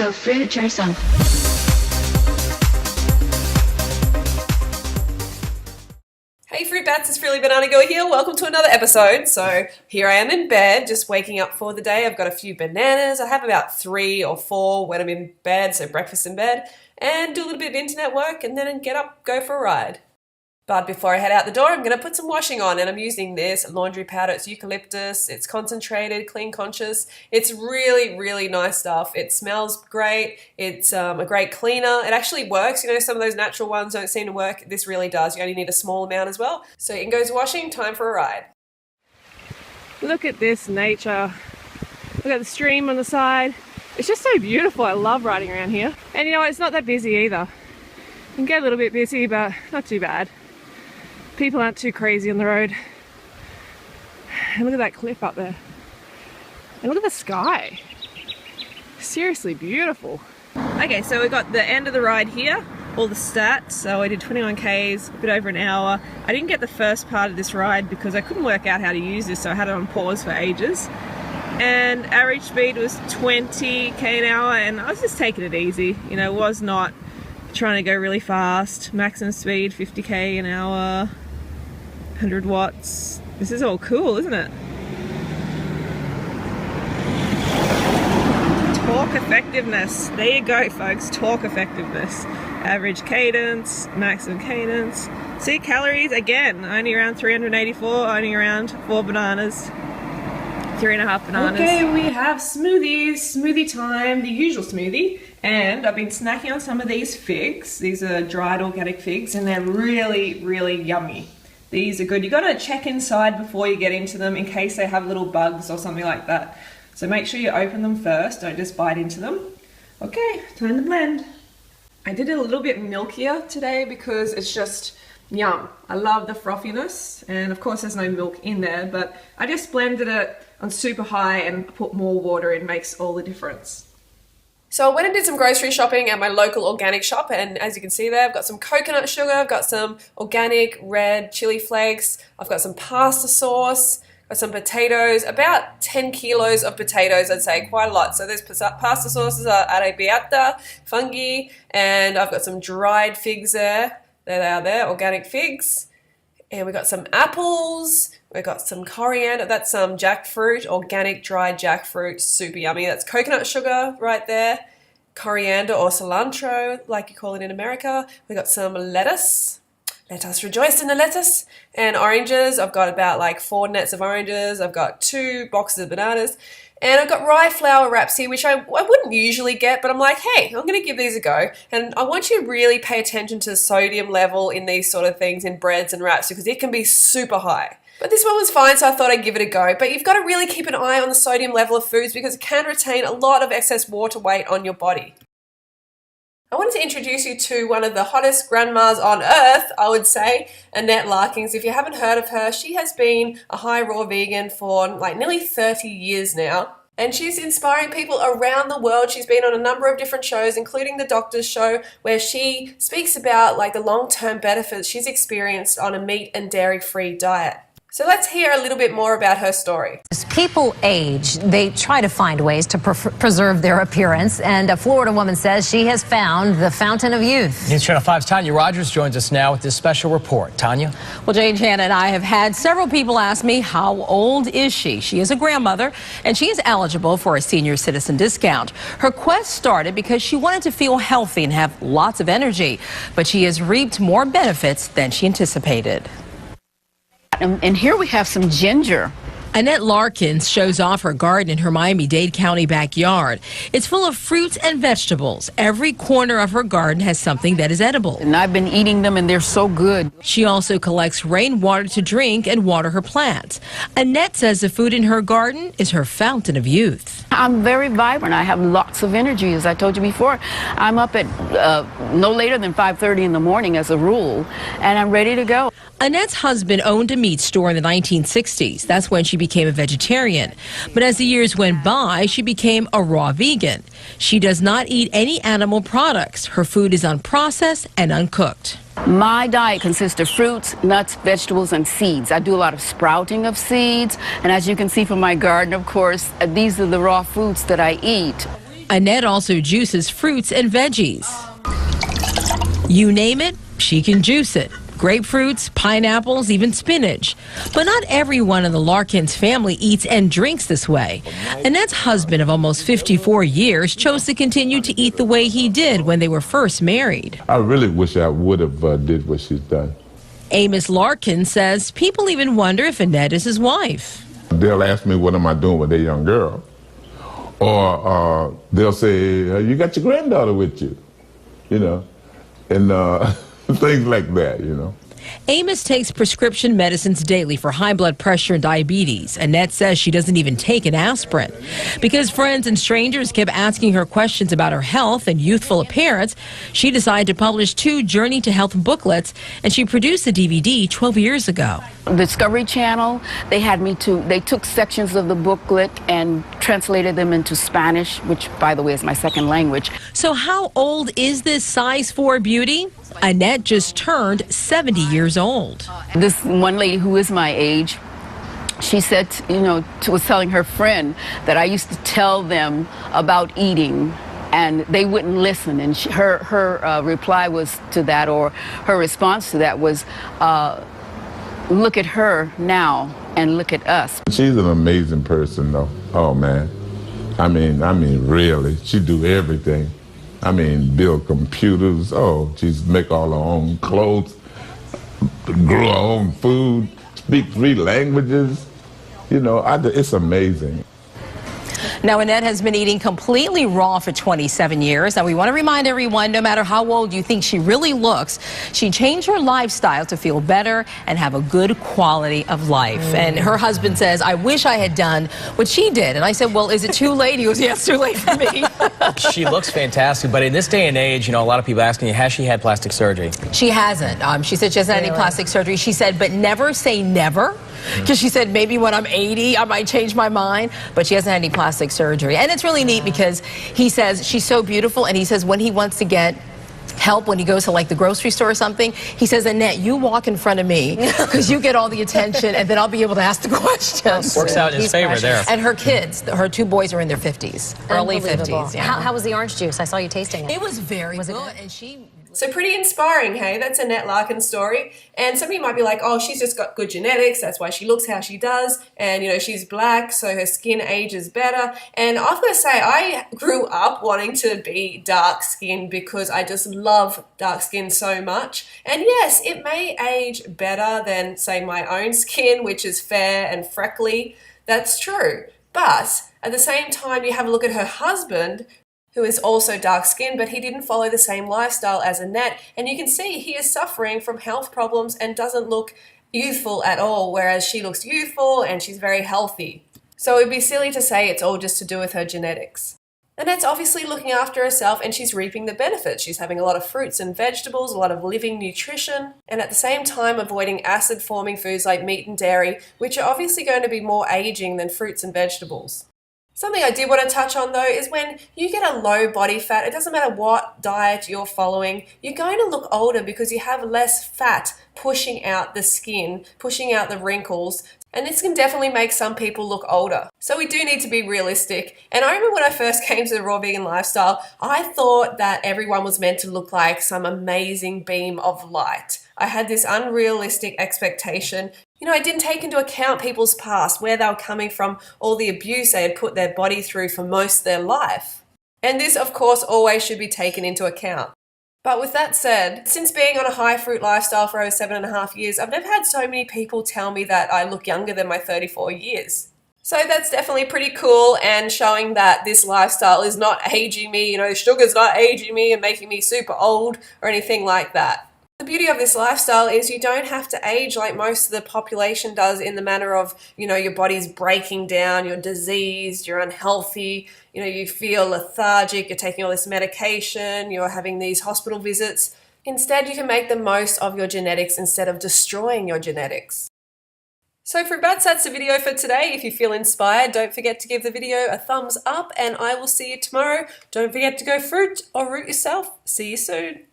So fruit yourself. Hey Fruit Bats, it's Frilly Banana Girl here. Welcome to another episode. So here I am in bed, just waking up for the day. I've got a few bananas. I have about 3 or 4 when I'm in bed, so breakfast in bed, and do a little bit of internet work and then get up, go for a ride. But before I head out the door, I'm going to put some washing on, and I'm using this laundry powder. It's eucalyptus, it's concentrated, clean conscious. It's really, really nice stuff. It smells great. It's a great cleaner. It actually works. You know, some of those natural ones don't seem to work. This really does. You only need a small amount as well. So in goes washing, time for a ride. Look at this nature. Look at the stream on the side. It's just so beautiful. I love riding around here. And you know what? It's not that busy either. You can get a little bit busy, but not too bad. People aren't too crazy on the road. And look at that cliff up there. And look at the sky. Seriously beautiful. Okay, so we got the end of the ride here. All the stats. So I did 21 Ks, a bit over an hour. I didn't get the first part of this ride because I couldn't work out how to use this, so I had it on pause for ages. And average speed was 20 K an hour, and I was just taking it easy. You know, was not trying to go really fast. Maximum speed 50 K an hour. 100 watts. This is all cool, isn't it? Torque effectiveness. There you go, folks. Torque effectiveness. Average cadence, maximum cadence. See, calories, again, only around 384, only around 4 bananas. 3.5 bananas. Okay, we have smoothies. Smoothie time, the usual smoothie. And I've been snacking on some of these figs. These are dried organic figs, and they're really, really yummy. These are good. You got to check inside before you get into them in case they have little bugs or something like that. So make sure you open them first. Don't just bite into them. Okay, time to blend. I did it a little bit milkier today because it's just yum. I love the frothiness, and of course there's no milk in there, but I just blended it on super high and put more water in. Makes all the difference. So I went and did some grocery shopping at my local organic shop, and as you can see there, I've got some coconut sugar, I've got some organic red chili flakes, I've got some pasta sauce, got some potatoes, about 10 kilos of potatoes, I'd say, quite a lot. So those pasta sauces are arrabbiata, fungi, and I've got some dried figs there. There they are there, organic figs. And we've got some apples, we've got some coriander, that's some jackfruit, organic dried jackfruit, super yummy. That's coconut sugar right there, coriander or cilantro, like you call it in America. We've got some lettuce. Let us rejoice in the lettuce. And oranges, I've got about like 4 nets of oranges. I've got 2 boxes of bananas. And I've got rye flour wraps here, which I wouldn't usually get, but I'm like, hey, I'm going to give these a go. And I want you to really pay attention to the sodium level in these sort of things, in breads and wraps, because it can be super high. But this one was fine, so I thought I'd give it a go. But you've got to really keep an eye on the sodium level of foods because it can retain a lot of excess water weight on your body. I wanted to introduce you to one of the hottest grandmas on earth, I would say, Annette Larkins. If you haven't heard of her, she has been a high raw vegan for like nearly 30 years now. And she's inspiring people around the world. She's been on a number of different shows, including the Doctor's Show, where she speaks about like the long-term benefits she's experienced on a meat and dairy-free diet. So let's hear a little bit more about her story. As people age, they try to find ways to preserve their appearance, and a Florida woman says she has found the fountain of youth. News Channel 5's Tanya Rogers joins us now with this special report. Tanya? Well, Jane, Hannah, and I have had several people ask me, how old is she? She is a grandmother, and she is eligible for a senior citizen discount. Her quest started because she wanted to feel healthy and have lots of energy, but she has reaped more benefits than she anticipated. And here we have some ginger. Annette Larkins shows off her garden in her Miami-Dade County backyard. It's full of fruits and vegetables. Every corner of her garden has something that is edible. And I've been eating them, and they're so good. She also collects rainwater to drink and water her plants. Annette says the food in her garden is her fountain of youth. I'm very vibrant. I have lots of energy, as I told you before. I'm up at no later than 5:30 in the morning as a rule, and I'm ready to go. Annette's husband owned a meat store in the 1960s. That's when she became a vegetarian. But as the years went by, she became a raw vegan. She does not eat any animal products. Her food is unprocessed and uncooked. My diet consists of fruits, nuts, vegetables, and seeds. I do a lot of sprouting of seeds, and as you can see from my garden, of course, these are the raw foods that I eat. Annette also juices fruits and veggies. You name it, she can juice it. Grapefruits, pineapples, even spinach. But not everyone in the Larkins family eats and drinks this way. Annette's husband of almost 54 years chose to continue to eat the way he did when they were first married. I really wish I would have did what she's done. Amos Larkin says people even wonder if Annette is his wife. They'll ask me, what am I doing with a young girl? Or they'll say, you got your granddaughter with you, you know, and things like that, you know. Amos takes prescription medicines daily for high blood pressure and diabetes. Annette says she doesn't even take an aspirin. Because friends and strangers kept asking her questions about her health and youthful appearance, she decided to publish 2 Journey to Health booklets, and she produced a DVD 12 years ago. Discovery Channel, they took sections of the booklet and translated them into Spanish, which, by the way, is my second language. So how old is this size 4 beauty? Annette just turned 70 years old. This one lady who is my age, she said, was telling her friend that I used to tell them about eating and they wouldn't listen. And her reply was to that, or her response to that was, look at her now and look at us. She's an amazing person, though. Oh, man. I mean, really, she do everything. I mean, build computers. Oh, she's make all her own clothes, grow her own food, speak 3 languages. You know, it's amazing. Now, Annette has been eating completely raw for 27 years. Now, we want to remind everyone, no matter how old you think she really looks, she changed her lifestyle to feel better and have a good quality of life. And her husband says, I wish I had done what she did. And I said, well, is it too late? He goes, yeah, it's too late for me. She looks fantastic, but in this day and age, you know, a lot of people asking you, has she had plastic surgery? She hasn't. She said she hasn't had any plastic surgery. She said, but never say never. Because she said maybe when I'm 80, I might change my mind. But she hasn't had any plastic surgery. And it's really neat because he says she's so beautiful. And he says when he wants to get help, when he goes to like the grocery store or something, he says, Annette, you walk in front of me because you get all the attention and then I'll be able to ask the questions. Works out in his favor there. And her kids, her 2 boys are in their 50s, early 50s. Yeah. How was the orange juice? I saw you tasting it. It was very good. And she... So pretty inspiring, hey? That's Annette Larkin's story. And some of you might be like, oh, she's just got good genetics. That's why she looks how she does. And, you know, she's black, so her skin ages better. And I've got to say, I grew up wanting to be dark skinned because I just love dark skin so much. And yes, it may age better than, say, my own skin, which is fair and freckly. That's true. But at the same time, you have a look at her husband, who is also dark-skinned, but he didn't follow the same lifestyle as Annette. And you can see he is suffering from health problems and doesn't look youthful at all, whereas she looks youthful and she's very healthy. So it would be silly to say it's all just to do with her genetics. Annette's obviously looking after herself and she's reaping the benefits. She's having a lot of fruits and vegetables, a lot of living nutrition, and at the same time avoiding acid-forming foods like meat and dairy, which are obviously going to be more aging than fruits and vegetables. Something I did want to touch on though is when you get a low body fat, it doesn't matter what diet you're following, you're going to look older because you have less fat pushing out the skin, pushing out the wrinkles, and this can definitely make some people look older. So we do need to be realistic. And I remember when I first came to the raw vegan lifestyle, I thought that everyone was meant to look like some amazing beam of light. I had this unrealistic expectation. You know, I didn't take into account people's past, where they were coming from, all the abuse they had put their body through for most of their life. And this, of course, always should be taken into account. But with that said, since being on a high fruit lifestyle for over 7.5 years, I've never had so many people tell me that I look younger than my 34 years. So that's definitely pretty cool and showing that this lifestyle is not aging me, you know, sugar's not aging me and making me super old or anything like that. The beauty of this lifestyle is you don't have to age like most of the population does in the manner of, you know, your body's breaking down, you're diseased, you're unhealthy, you know, you feel lethargic, you're taking all this medication, you're having these hospital visits. Instead, you can make the most of your genetics instead of destroying your genetics. So for about that's the video for today. If you feel inspired, don't forget to give the video a thumbs up and I will see you tomorrow. Don't forget to go fruit or root yourself. See you soon.